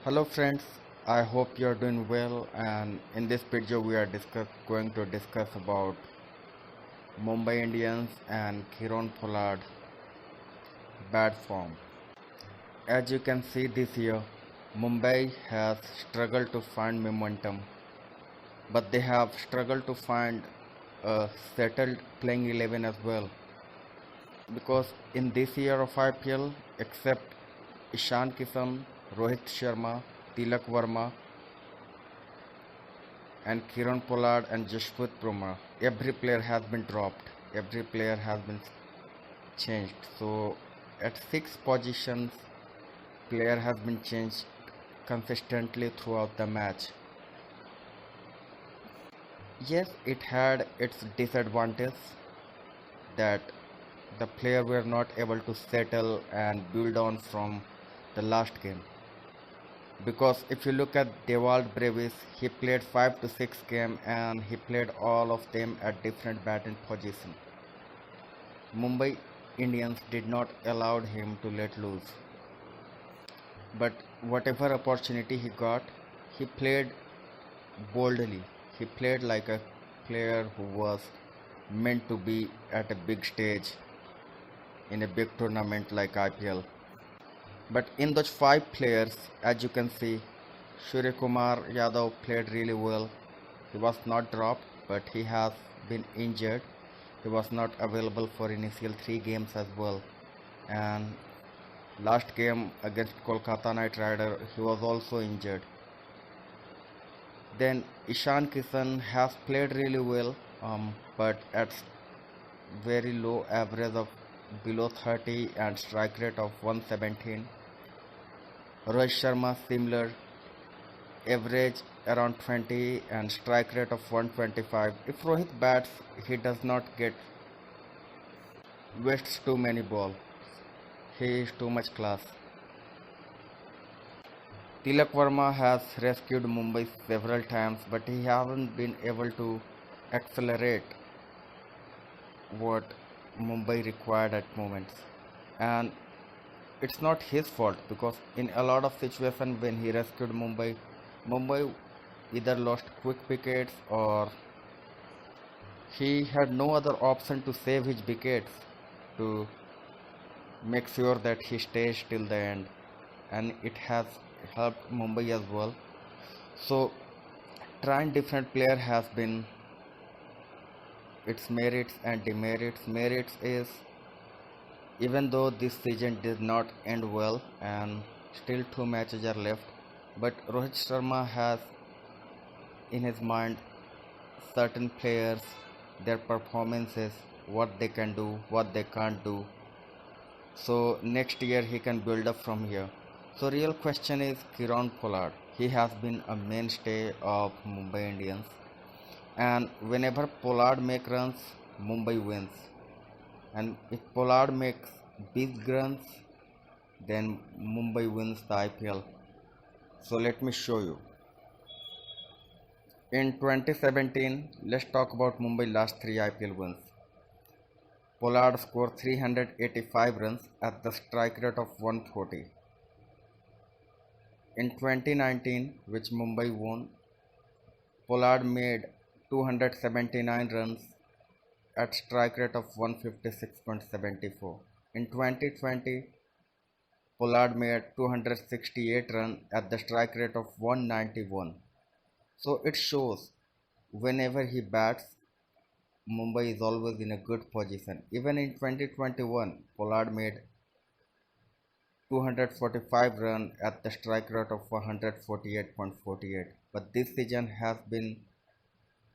Hello friends, I hope you are doing well, and in this video we are going to discuss about Mumbai Indians and KEIRON Pollard bad form. As you can see this year, Mumbai has struggled to find momentum, but they have struggled to find a settled playing 11 as well, because in this year of IPL, except Ishan Kishan, Rohit Sharma, Tilak Verma, and KEIRON Pollard and Jasprit Bumrah, every player has been dropped. Every player has been changed. So at 6 positions, player has been changed consistently throughout the match. Yes, it had its disadvantage that the player were not able to settle and build on from the last game. Because if you look at Dewald Brevis, he played 5 to 6 games and he played all of them at different batting positions. Mumbai Indians did not allow him to let loose. But whatever opportunity he got, he played boldly. He played like a player who was meant to be at a big stage in a big tournament like IPL. But in those 5 players, as you can see, Surya Kumar Yadav played really well. He was not dropped, but he has been injured. He was not available for initial 3 games as well. And last game against Kolkata Knight Rider, he was also injured. Then Ishan Kishan has played really well, but at very low average of below 30 and strike rate of 117. Rohit Sharma similar, average around 20 and strike rate of 125. If Rohit bats, he does not get wastes too many balls. He is too much class. Tilak Verma has rescued Mumbai several times, but he hasn't been able to accelerate what Mumbai required at moments. And it's not his fault, because in a lot of situations when he rescued Mumbai either lost quick wickets or he had no other option to save his wickets to make sure that he stays till the end, and it has helped Mumbai as well. So trying different player has been its merits and demerits. Merits is, even though this season did not end well and still 2 matches are left, but Rohit Sharma has in his mind certain players, their performances, what they can do, what they can't do. So next year he can build up from here. So real question is KEIRON Pollard. He has been a mainstay of Mumbai Indians, and whenever Pollard makes runs, Mumbai wins. And if Pollard makes big runs, then Mumbai wins the IPL. So let me show you. In 2017, let's talk about Mumbai last 3 IPL wins. Pollard scored 385 runs at the strike rate of 140. In 2019, which Mumbai won, Pollard made 279 runs at strike rate of 156.74. In 2020, Pollard made 268 runs at the strike rate of 191. So it shows whenever he bats, Mumbai is always in a good position. Even in 2021, Pollard made 245 runs at the strike rate of 148.48. But this season has been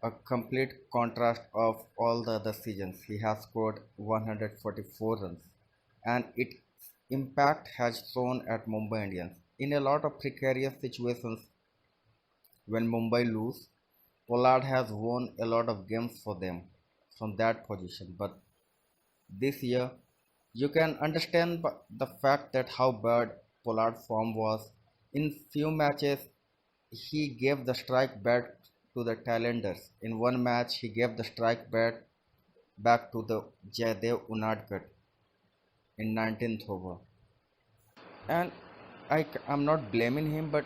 a complete contrast of all the other seasons. He has scored 144 runs, and its impact has shown at Mumbai Indians. In a lot of precarious situations, when Mumbai lose, Pollard has won a lot of games for them from that position. But this year, you can understand the fact that how bad Pollard form was. In few matches, he gave the strike back to the Thailanders. In one match, he gave the strike back to the Jaydev Unadkat in 19th over. And I'm not blaming him, but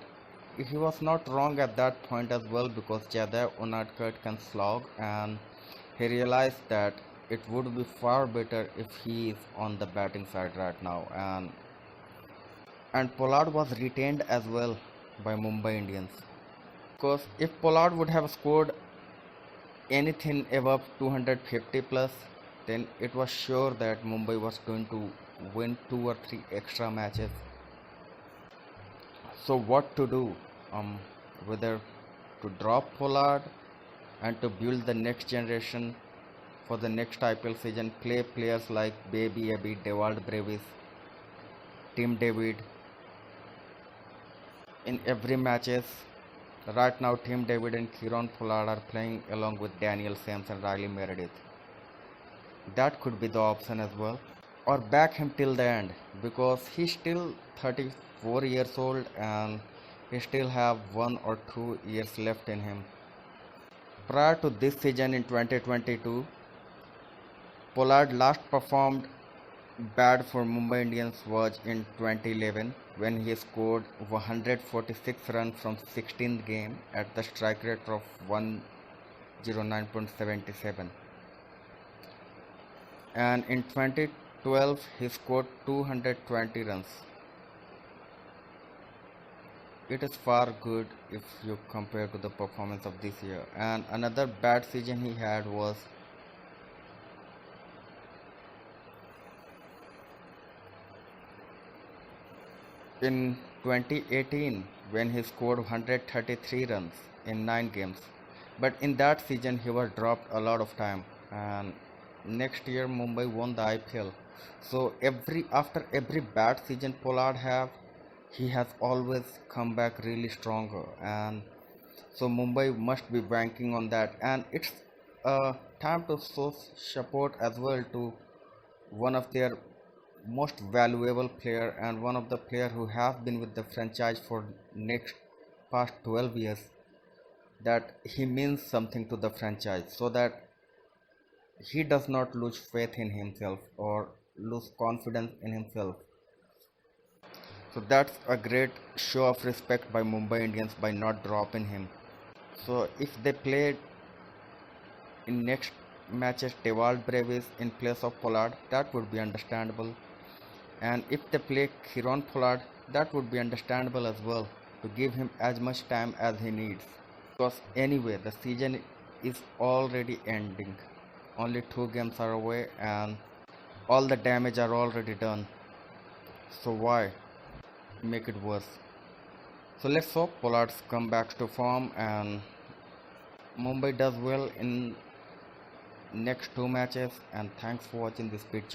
he was not wrong at that point as well, because Jadhav Unadkat can slog, and he realized that it would be far better if he is on the batting side right now. And Pollard was retained as well by Mumbai Indians, because if Pollard would have scored anything above 250 plus, then it was sure that Mumbai was going to win 2 or 3 extra matches. So what to do? Whether to drop Pollard and to build the next generation for the next IPL season, play players like Baby Abby, Dewald Brevis, Tim David in every matches. Right now, Tim David and KEIRON Pollard are playing along with Daniel Sams and Riley Meredith. That could be the option as well. Or back him till the end, because he's still 34 years old and he still have 1 or 2 years left in him. Prior to this season in 2022, Pollard last performed bad for Mumbai Indians was in 2011, when he scored 146 runs from 16th game at the strike rate of 109.77. And in 2012 he scored 220 runs. It is far good if you compare to the performance of this year. And another bad season he had was in 2018, when he scored 133 runs in 9 games. But in that season he was dropped a lot of time, and next year Mumbai won the IPL. So after every bad season Pollard he has always come back really stronger, and so Mumbai must be banking on that. And it's time to show support as well to one of their most valuable player, and one of the player who have been with the franchise for past 12 years, that he means something to the franchise, so that he does not lose faith in himself or lose confidence in himself. So that's a great show of respect by Mumbai Indians by not dropping him. So if they played in next matches Dewald Brevis in place of Pollard, that would be understandable. And if they play KEIRON Pollard, that would be understandable as well, to give him as much time as he needs. Because anyway, the season is already ending. Only 2 games are away and all the damage are already done. So why make it worse? So let's hope Pollard come back to form and Mumbai does well in next 2 matches. And thanks for watching this video.